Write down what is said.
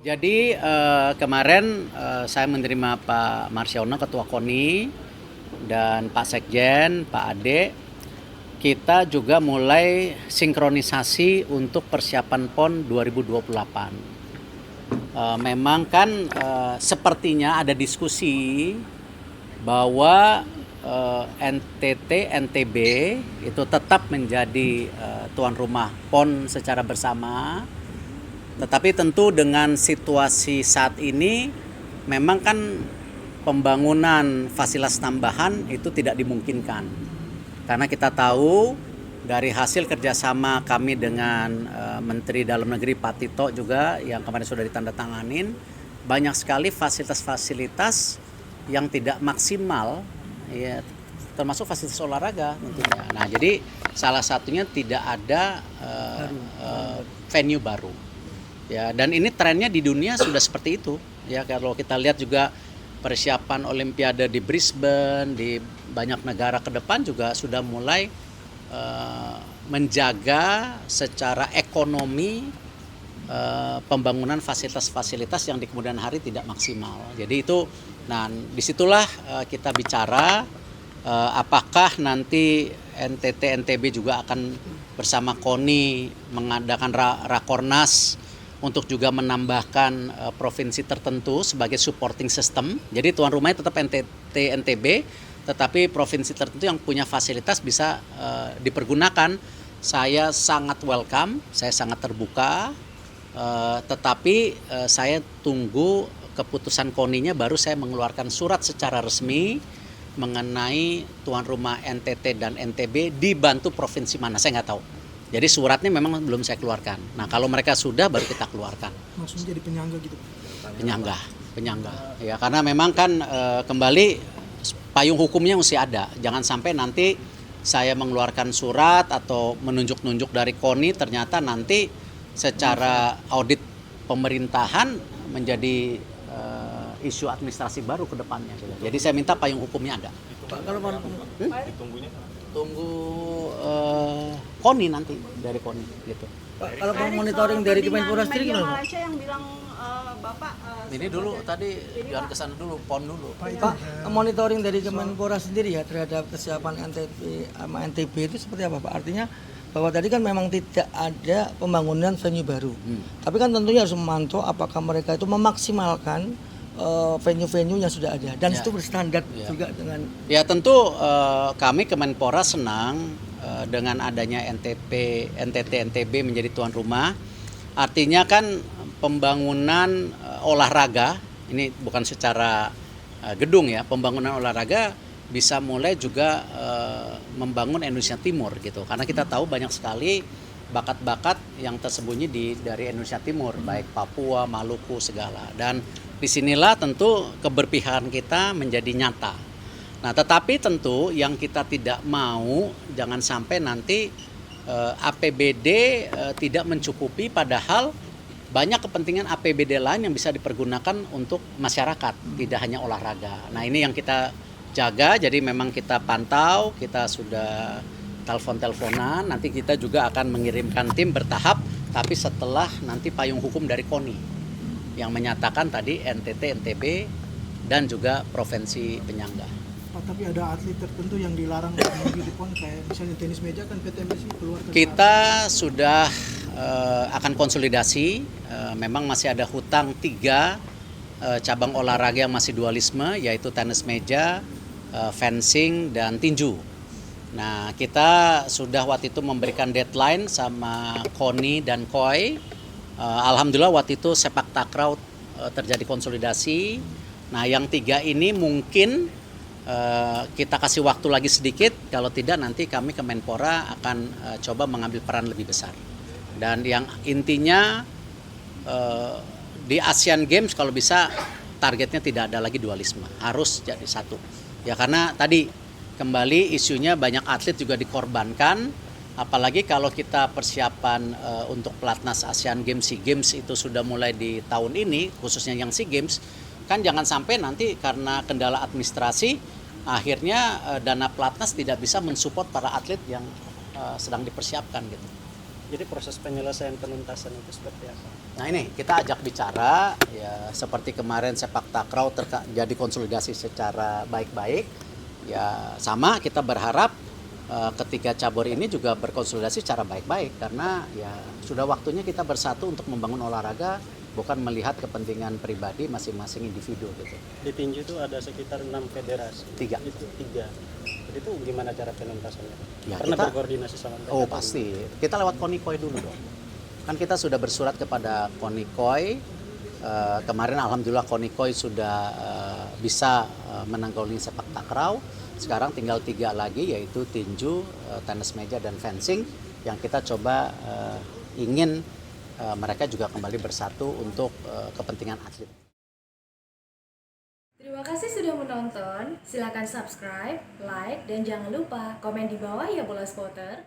Jadi kemarin saya menerima Pak Marsiono, Ketua KONI, dan Pak Sekjen, Pak Ade. Kita juga mulai sinkronisasi untuk persiapan PON 2028. Memang kan sepertinya ada diskusi bahwa NTT, NTB itu tetap menjadi tuan rumah PON secara bersama. Tetapi tentu dengan situasi saat ini memang kan pembangunan fasilitas tambahan itu tidak dimungkinkan. Karena kita tahu dari hasil kerjasama kami dengan Menteri Dalam Negeri Pak Tito juga yang kemarin sudah ditandatanganin, banyak sekali fasilitas-fasilitas yang tidak maksimal, ya, termasuk fasilitas olahraga tentunya. Nah, jadi salah satunya tidak ada venue baru. Ya, dan ini trennya di dunia sudah seperti itu. Ya, kalau kita lihat juga persiapan Olimpiade di Brisbane, di banyak negara ke depan juga sudah mulai menjaga secara ekonomi pembangunan fasilitas-fasilitas yang di kemudian hari tidak maksimal. Jadi itu, nah disitulah kita bicara apakah nanti NTT, NTB juga akan bersama KONI mengadakan rakornas untuk juga menambahkan provinsi tertentu sebagai supporting system. Jadi tuan rumahnya tetap NTT, NTB, tetapi provinsi tertentu yang punya fasilitas bisa dipergunakan. Saya sangat welcome, saya sangat terbuka, tetapi saya tunggu keputusan KONI-nya baru saya mengeluarkan surat secara resmi mengenai tuan rumah NTT dan NTB dibantu provinsi mana, saya nggak tahu. Jadi suratnya memang belum saya keluarkan. Nah, kalau mereka sudah baru kita keluarkan. Langsung jadi penyangga gitu? Penyangga. Ya, karena memang kan kembali payung hukumnya mesti ada. Jangan sampai nanti saya mengeluarkan surat atau menunjuk-nunjuk dari KONI ternyata nanti secara audit pemerintahan menjadi isu administrasi baru ke depannya. Jadi saya minta payung hukumnya ada. Pak, kalau Tunggu KONI nanti dari KONI gitu. Pak, kalau monitoring dari Kemenpora sendiri gimana? Malaysia yang bilang Bapak Ini dulu tadi jangan kesana dulu, PON dulu. Pak, monitoring dari Kemenpora sendiri ya terhadap kesiapan NTT sama NTB itu seperti apa Pak? Artinya bahwa tadi kan memang tidak ada pembangunan venue baru. Tapi kan tentunya harus memantau apakah mereka itu memaksimalkan venue-venue yang sudah ada dan itu berstandar juga dengan. Ya tentu kami Kemenpora senang dengan adanya NTT, NTB menjadi tuan rumah. Artinya kan pembangunan olahraga ini bukan secara gedung ya, pembangunan olahraga bisa mulai juga membangun Indonesia Timur gitu. Karena kita tahu banyak sekali bakat-bakat yang tersembunyi dari Indonesia Timur, baik Papua, Maluku segala. Dan disinilah tentu keberpihakan kita menjadi nyata. Nah, tetapi tentu yang kita tidak mau jangan sampai nanti APBD tidak mencukupi, padahal banyak kepentingan APBD lain yang bisa dipergunakan untuk masyarakat, tidak hanya olahraga. Nah, ini yang kita jaga, jadi memang kita pantau, kita sudah telepon-teleponan, nanti kita juga akan mengirimkan tim bertahap, tapi setelah nanti payung hukum dari KONI yang menyatakan tadi NTT, NTB, dan juga provinsi penyangga. Pak, tapi ada atlet tertentu yang dilarang untuk di PON kayak misalnya tenis meja kan PTMSI keluar. Kita sudah akan konsolidasi, memang masih ada hutang 3 cabang olahraga yang masih dualisme, yaitu tenis meja, fencing, dan tinju. Nah, kita sudah waktu itu memberikan deadline sama KONI dan KOI. Alhamdulillah waktu itu sepak takraw terjadi konsolidasi. Nah, yang 3 ini mungkin kita kasih waktu lagi sedikit. Kalau tidak nanti kami Kemenpora akan coba mengambil peran lebih besar. Dan yang intinya di Asian Games kalau bisa targetnya tidak ada lagi dualisme, harus jadi satu. Ya karena tadi kembali isunya banyak atlet juga dikorbankan, apalagi kalau kita persiapan untuk pelatnas Asian Games, SEA Games itu sudah mulai di tahun ini, khususnya yang SEA Games, kan jangan sampai nanti karena kendala administrasi akhirnya dana pelatnas tidak bisa mensupport para atlet yang sedang dipersiapkan gitu. Jadi proses penyelesaian penuntasan itu seperti apa? Nah ini kita ajak bicara ya seperti kemarin sepak takraw jadi konsolidasi secara baik-baik ya sama kita berharap ketika cabur ini juga berkonsolidasi secara baik-baik karena ya sudah waktunya kita bersatu untuk membangun olahraga bukan melihat kepentingan pribadi masing-masing individu gitu. Di tinju itu ada sekitar 6 federasi. 3. Itu 3. Jadi itu gimana cara penuntasannya? Ya, Pernah kita- berkoordinasi sama mereka? Oh pasti, kita lewat Konikoi dulu dong. Kan kita sudah bersurat kepada Konikoi. Kemarin alhamdulillah Konikoi sudah bisa menanggulangi sepak takraw. Sekarang tinggal 3 lagi yaitu tinju, tenis meja dan fencing yang kita coba ingin mereka juga kembali bersatu untuk kepentingan atlet. Terima kasih sudah menonton. Silakan subscribe, like, dan jangan lupa komen di bawah ya bola spotter.